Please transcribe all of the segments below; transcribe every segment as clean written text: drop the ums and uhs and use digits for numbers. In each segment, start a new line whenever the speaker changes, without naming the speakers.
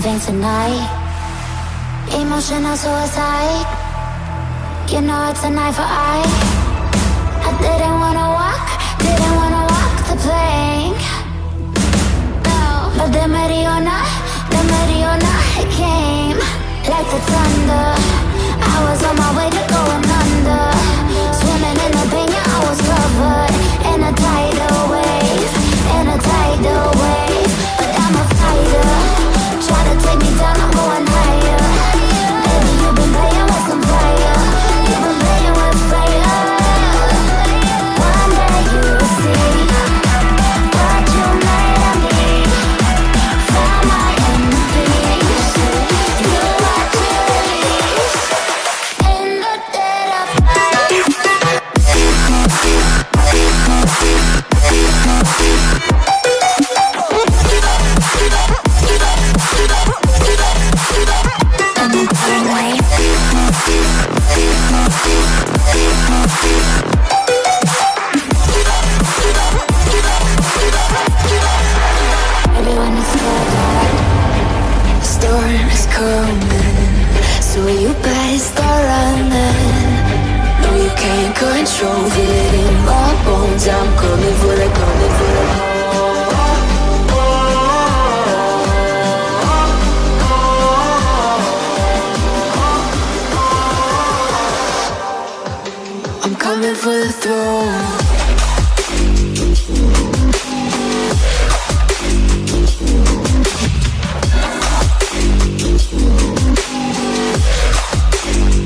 my veins tonight. Emotional suicide. You know it's a knife for eye. I didn't wanna walk the plank. No, but the Mariona, it came like the thunder. I was on my way to going under. Swimming in the pain, yeah, I was covered in a tidal wave, but I'm a fighter. Try to take me down, I'm going higher. Baby, you've been playing with some fire. You've been playing with fire. One day you'll see what you made of me. From my enemies, do what you release. In the dead of night. Everyone is scared. Storm is coming, so you better start running. No, you can't control, feel it in my bones. I'm coming for the, I'm coming for the throne.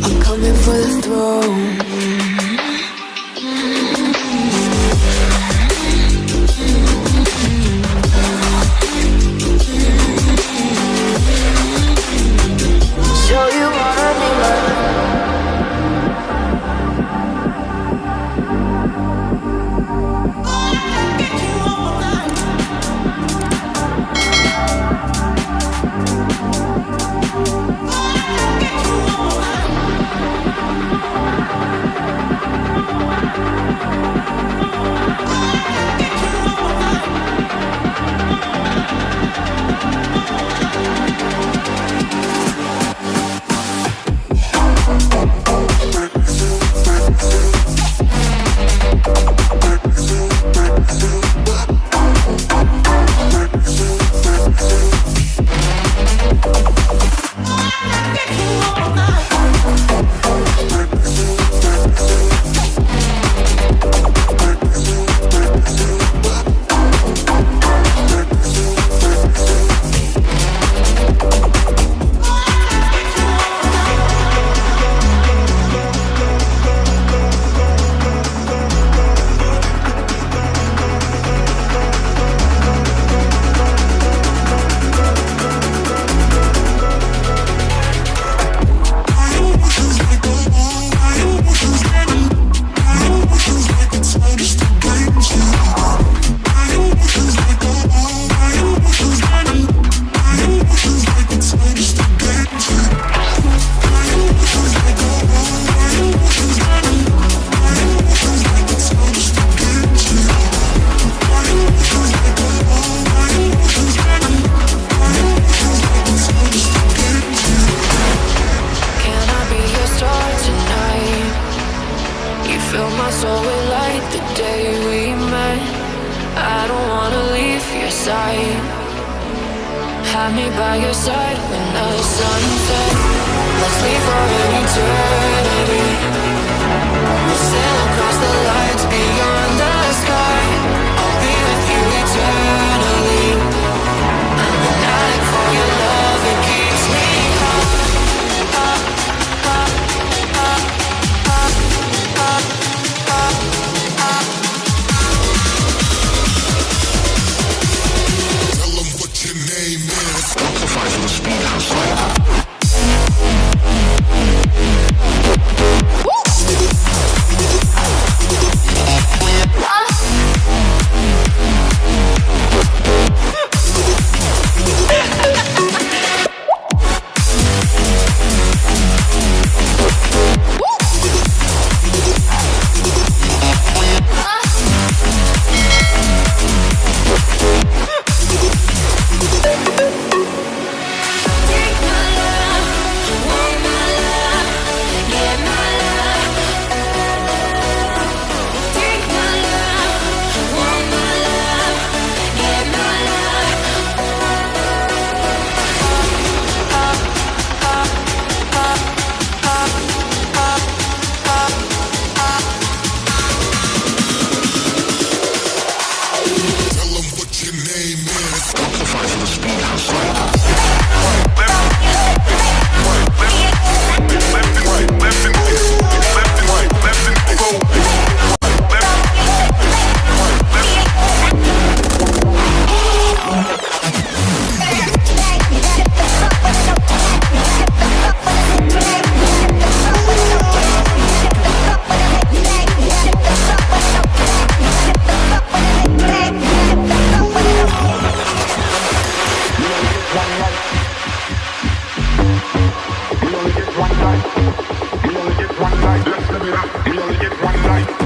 I'm coming for the throne. Show you what I need.
Have me by your side when the sun sets. Let's leave for an eternity. We'll sail across the lights beyond the sky. I'll be with you eternally. I'm an addict for your love, it keeps me high.
Tell them what your name is. Amplify for the speed house.
We only get one life.